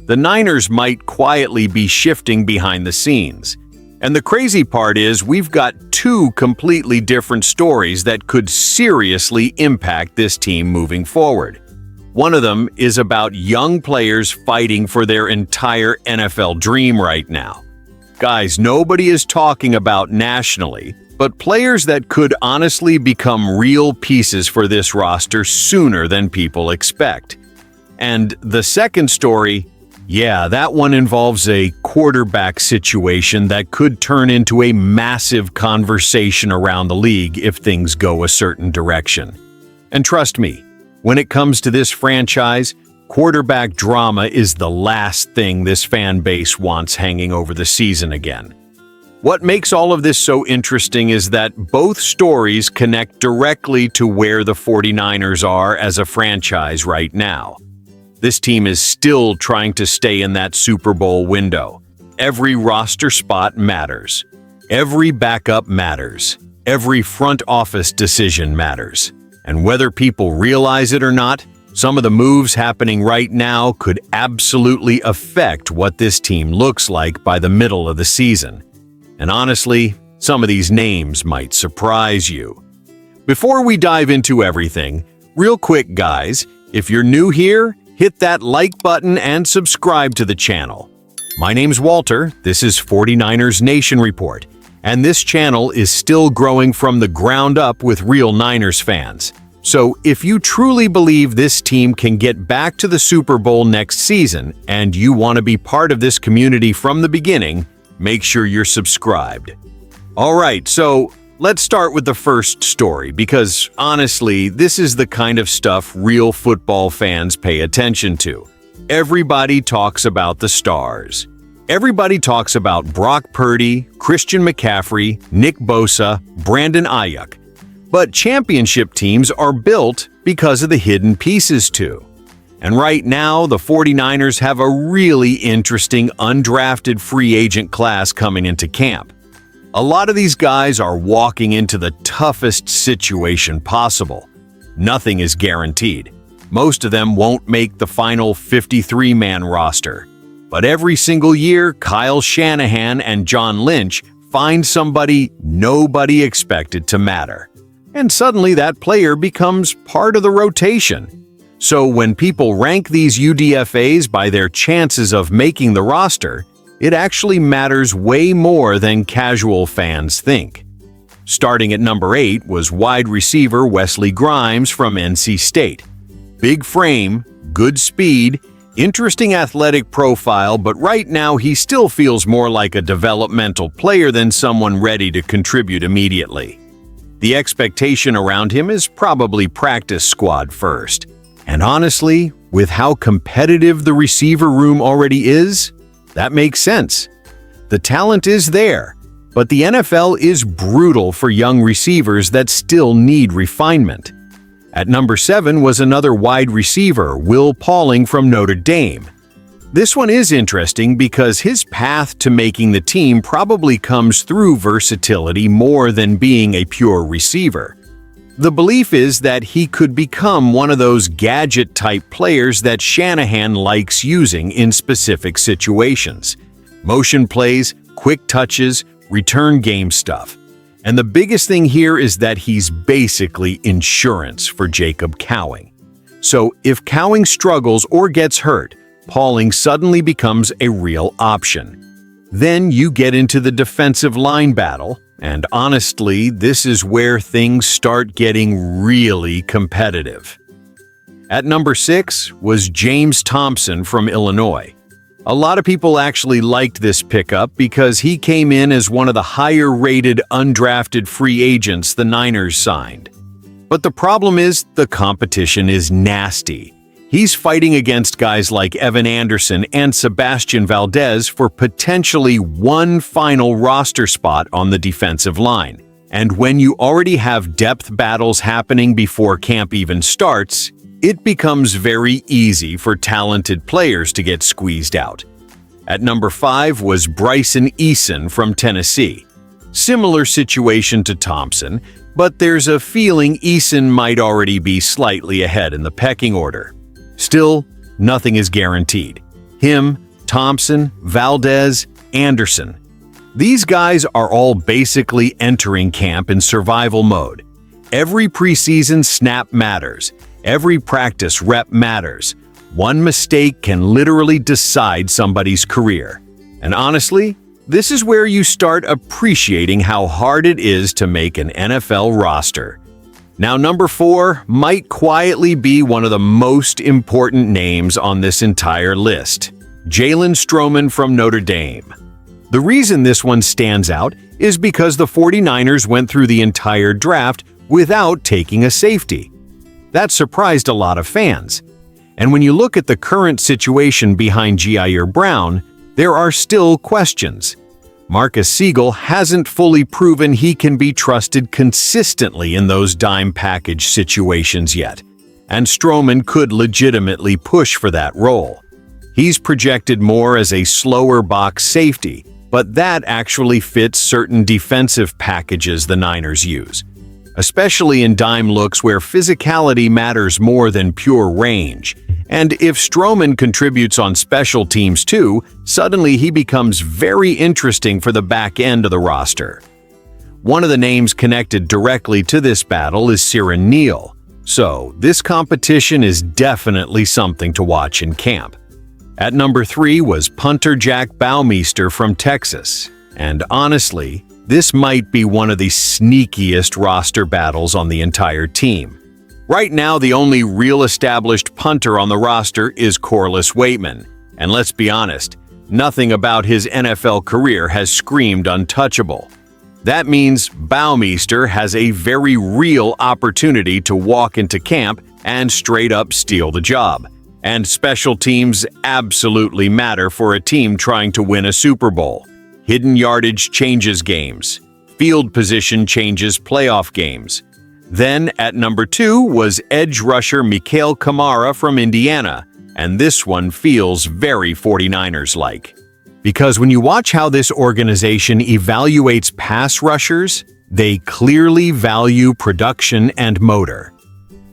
the Niners might quietly be shifting behind the scenes. And the crazy part is we've got two completely different stories that could seriously impact this team moving forward. One of them is about young players fighting for their entire NFL dream right now. Guys, nobody is talking about nationally, but players that could honestly become real pieces for this roster sooner than people expect. And the second story, yeah, that one involves a quarterback situation that could turn into a massive conversation around the league if things go a certain direction. And trust me, when it comes to this franchise, quarterback drama is the last thing this fan base wants hanging over the season again. What makes all of this so interesting is that both stories connect directly to where the 49ers are as a franchise right now. This team is still trying to stay in that Super Bowl window. Every roster spot matters. Every backup matters. Every front office decision matters. And whether people realize it or not, some of the moves happening right now could absolutely affect what this team looks like by the middle of the season. And honestly, some of these names might surprise you. Before we dive into everything, real quick guys, if you're new here, hit that like button and subscribe to the channel. My name's Walter, this is 49ers Nation Report, and this channel is still growing from the ground up with real Niners fans. So if you truly believe this team can get back to the Super Bowl next season and you want to be part of this community from the beginning, make sure you're subscribed. Alright, so let's start with the first story because, honestly, this is the kind of stuff real football fans pay attention to. Everybody talks about the stars. Everybody talks about Brock Purdy, Christian McCaffrey, Nick Bosa, Brandon Ayuk. But championship teams are built because of the hidden pieces too. And right now, the 49ers have a really interesting undrafted free agent class coming into camp. A lot of these guys are walking into the toughest situation possible. Nothing is guaranteed. Most of them won't make the final 53-man roster. But every single year, Kyle Shanahan and John Lynch find somebody nobody expected to matter. And suddenly that player becomes part of the rotation. So when people rank these UDFAs by their chances of making the roster, it actually matters way more than casual fans think. Starting at number 8 was wide receiver Wesley Grimes from NC State. Big frame, good speed, interesting athletic profile, but right now he still feels more like a developmental player than someone ready to contribute immediately. The expectation around him is probably practice squad first. And honestly, with how competitive the receiver room already is, that makes sense. The talent is there, but the NFL is brutal for young receivers that still need refinement. At number 7 was another wide receiver, Will Pauling from Notre Dame. This one is interesting because his path to making the team probably comes through versatility more than being a pure receiver. The belief is that he could become one of those gadget-type players that Shanahan likes using in specific situations. Motion plays, quick touches, return game stuff. And the biggest thing here is that he's basically insurance for Jacob Cowing. So if Cowing struggles or gets hurt, Pauling suddenly becomes a real option. Then you get into the defensive line battle, and honestly, this is where things start getting really competitive. At number 6 was James Thompson from Illinois. A lot of people actually liked this pickup because he came in as one of the higher-rated undrafted free agents the Niners signed. But the problem is the competition is nasty. He's fighting against guys like Evan Anderson and Sebastian Valdez for potentially one final roster spot on the defensive line. And when you already have depth battles happening before camp even starts, it becomes very easy for talented players to get squeezed out. At number 5 was Bryson Eason from Tennessee. Similar situation to Thompson, but there's a feeling Eason might already be slightly ahead in the pecking order. Still, nothing is guaranteed. Him, Thompson, Valdez, Anderson. These guys are all basically entering camp in survival mode. Every preseason snap matters. Every practice rep matters. One mistake can literally decide somebody's career. And honestly, this is where you start appreciating how hard it is to make an NFL roster. Now, number 4 might quietly be one of the most important names on this entire list. Jalen Stroman from Notre Dame. The reason this one stands out is because the 49ers went through the entire draft without taking a safety. That surprised a lot of fans. And when you look at the current situation behind Jair Brown, there are still questions. Marcus Siegel hasn't fully proven he can be trusted consistently in those dime package situations yet, and Stroman could legitimately push for that role. He's projected more as a slower box safety, but that actually fits certain defensive packages the Niners use, especially in dime looks where physicality matters more than pure range. And if Stroman contributes on special teams too, suddenly he becomes very interesting for the back end of the roster. One of the names connected directly to this battle is Siran Neal, so this competition is definitely something to watch in camp. At number 3 was punter Jack Baumeister from Texas, and honestly, this might be one of the sneakiest roster battles on the entire team. Right now, the only real established punter on the roster is Corliss Waitman, and let's be honest, nothing about his NFL career has screamed untouchable. That means Baumeister has a very real opportunity to walk into camp and straight up steal the job. And special teams absolutely matter for a team trying to win a Super Bowl. Hidden yardage changes games. Field position changes playoff games. Then at number 2 was edge rusher Mikael Kamara from Indiana, and this one feels very 49ers-like. Because when you watch how this organization evaluates pass rushers, they clearly value production and motor.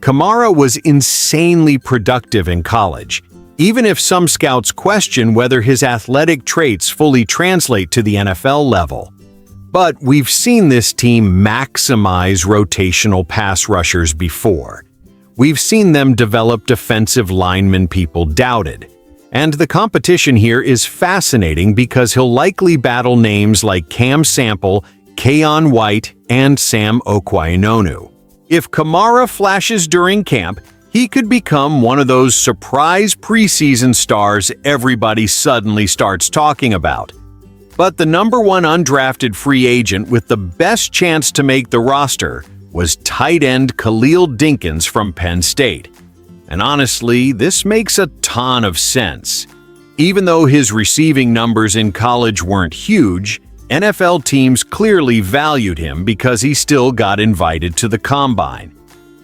Kamara was insanely productive in college, even if some scouts question whether his athletic traits fully translate to the NFL level. But we've seen this team maximize rotational pass rushers before. We've seen them develop defensive linemen people doubted. And the competition here is fascinating because he'll likely battle names like Cam Sample, Keion White, and Sam Okwainonu. If Kamara flashes during camp, he could become one of those surprise preseason stars everybody suddenly starts talking about. But the number 1 undrafted free agent with the best chance to make the roster was tight end Khalil Dinkins from Penn State. And honestly, this makes a ton of sense. Even though his receiving numbers in college weren't huge, NFL teams clearly valued him because he still got invited to the combine.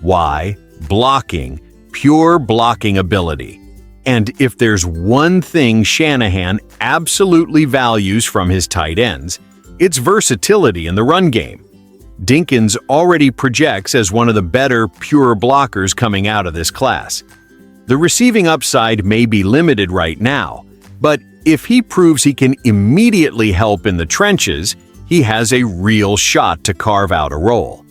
Why? Blocking, pure blocking ability. And if there's one thing Shanahan absolutely values from his tight ends, it's versatility in the run game. Dinkins already projects as one of the better pure blockers coming out of this class. The receiving upside may be limited right now, but if he proves he can immediately help in the trenches, he has a real shot to carve out a role.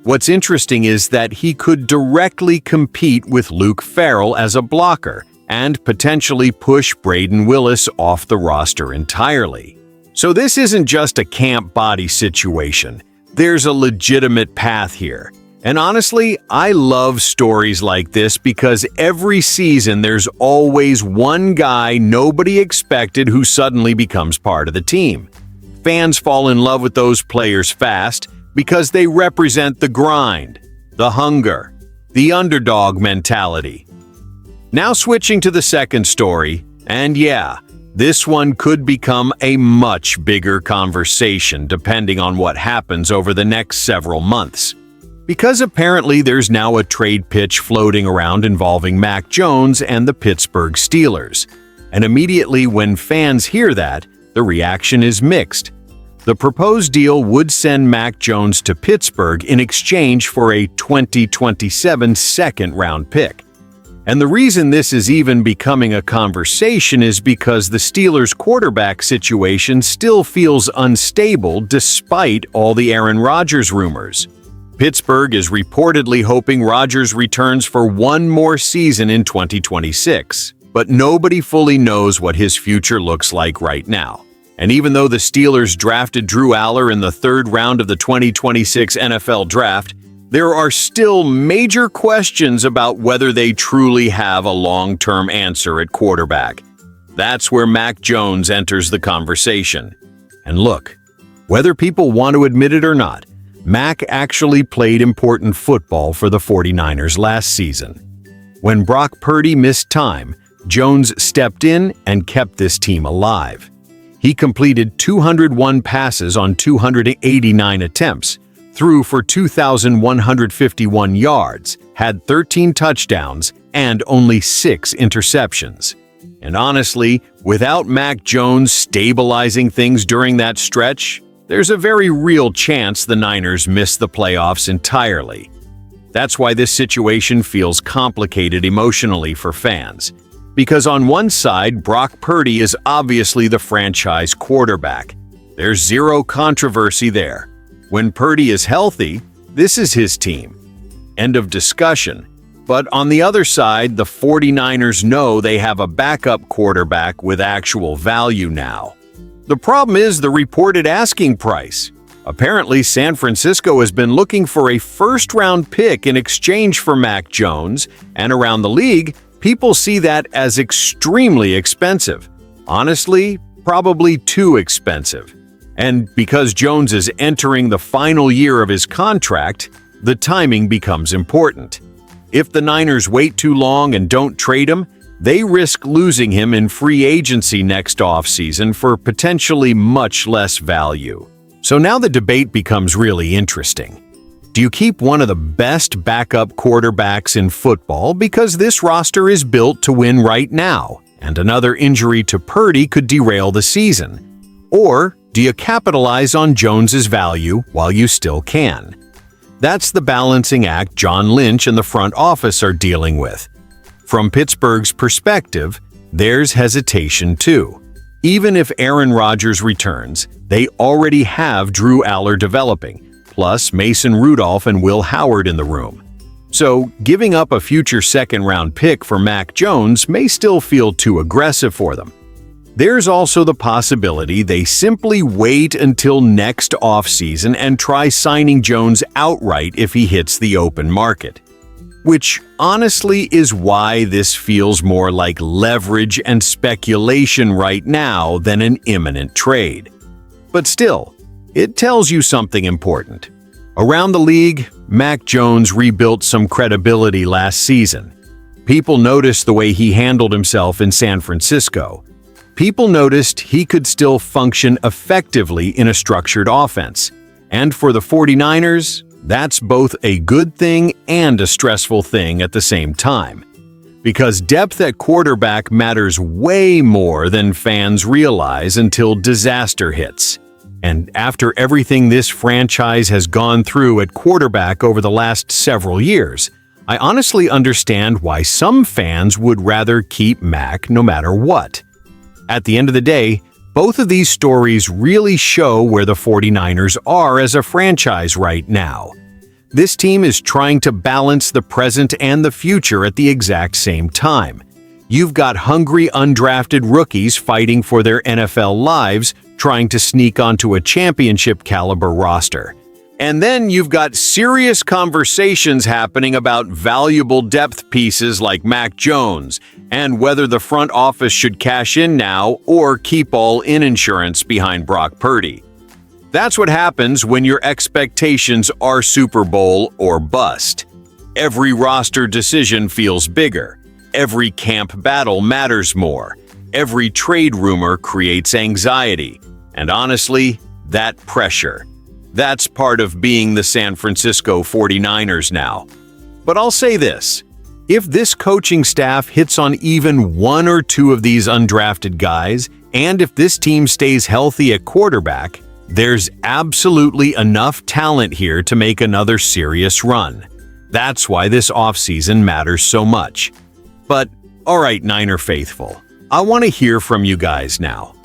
What's interesting is that he could directly compete with Luke Farrell as a blocker, and potentially push Braden Willis off the roster entirely. So this isn't just a camp body situation. There's a legitimate path here. And honestly, I love stories like this because every season there's always one guy nobody expected who suddenly becomes part of the team. Fans fall in love with those players fast because they represent the grind, the hunger, the underdog mentality. Now switching to the second story, and yeah, this one could become a much bigger conversation depending on what happens over the next several months. Because apparently there's now a trade pitch floating around involving Mac Jones and the Pittsburgh Steelers. And immediately when fans hear that, the reaction is mixed. The proposed deal would send Mac Jones to Pittsburgh in exchange for a 2027 second-round pick. And the reason this is even becoming a conversation is because the Steelers' quarterback situation still feels unstable despite all the Aaron Rodgers rumors. Pittsburgh is reportedly hoping Rodgers returns for one more season in 2026, but nobody fully knows what his future looks like right now. And even though the Steelers drafted Drew Aller in the third round of the 2026 NFL Draft, there are still major questions about whether they truly have a long-term answer at quarterback. That's where Mac Jones enters the conversation. And look, whether people want to admit it or not, Mac actually played important football for the 49ers last season. When Brock Purdy missed time, Jones stepped in and kept this team alive. He completed 201 passes on 289 attempts, threw for 2,151 yards, had 13 touchdowns, and only 6 interceptions. And honestly, without Mac Jones stabilizing things during that stretch, there's a very real chance the Niners miss the playoffs entirely. That's why this situation feels complicated emotionally for fans. Because on one side, Brock Purdy is obviously the franchise quarterback. There's zero controversy there. When Purdy is healthy, this is his team. End of discussion. But on the other side, the 49ers know they have a backup quarterback with actual value now. The problem is the reported asking price. Apparently, San Francisco has been looking for a first-round pick in exchange for Mac Jones, and around the league, people see that as extremely expensive. Honestly, probably too expensive. And because Jones is entering the final year of his contract, the timing becomes important. If the Niners wait too long and don't trade him, they risk losing him in free agency next offseason for potentially much less value. So now the debate becomes really interesting. Do you keep one of the best backup quarterbacks in football because this roster is built to win right now, and another injury to Purdy could derail the season? Or do you capitalize on Jones's value while you still can? That's the balancing act John Lynch and the front office are dealing with. From Pittsburgh's perspective, there's hesitation too. Even if Aaron Rodgers returns, they already have Drew Aller developing, plus Mason Rudolph and Will Howard in the room. So, giving up a future second-round pick for Mac Jones may still feel too aggressive for them. There's also the possibility they simply wait until next offseason and try signing Jones outright if he hits the open market. Which honestly is why this feels more like leverage and speculation right now than an imminent trade. But still, it tells you something important. Around the league, Mac Jones rebuilt some credibility last season. People noticed the way he handled himself in San Francisco. People noticed he could still function effectively in a structured offense. And for the 49ers, that's both a good thing and a stressful thing at the same time. Because depth at quarterback matters way more than fans realize until disaster hits. And after everything this franchise has gone through at quarterback over the last several years, I honestly understand why some fans would rather keep Mac no matter what. At the end of the day, both of these stories really show where the 49ers are as a franchise right now. This team is trying to balance the present and the future at the exact same time. You've got hungry undrafted rookies fighting for their NFL lives, trying to sneak onto a championship-caliber roster. And then you've got serious conversations happening about valuable depth pieces like Mac Jones and whether the front office should cash in now or keep all-in insurance behind Brock Purdy. That's what happens when your expectations are Super Bowl or bust. Every roster decision feels bigger. Every camp battle matters more. Every trade rumor creates anxiety. And honestly, that pressure. That's part of being the San Francisco 49ers now. But I'll say this. If this coaching staff hits on even one or two of these undrafted guys, and if this team stays healthy at quarterback, there's absolutely enough talent here to make another serious run. That's why this offseason matters so much. But, alright, Niner faithful, I want to hear from you guys now.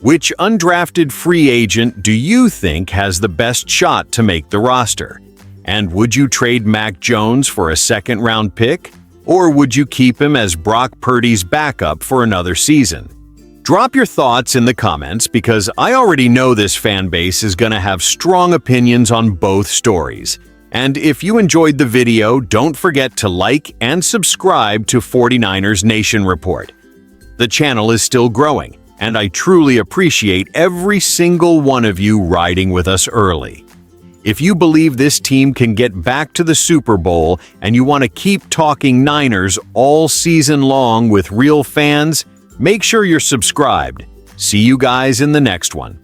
Which undrafted free agent do you think has the best shot to make the roster? And would you trade Mac Jones for a second-round pick? Or would you keep him as Brock Purdy's backup for another season? Drop your thoughts in the comments because I already know this fan base is going to have strong opinions on both stories. And if you enjoyed the video, don't forget to like and subscribe to 49ers Nation Report. The channel is still growing, and I truly appreciate every single one of you riding with us early. If you believe this team can get back to the Super Bowl and you want to keep talking Niners all season long with real fans, make sure you're subscribed. See you guys in the next one.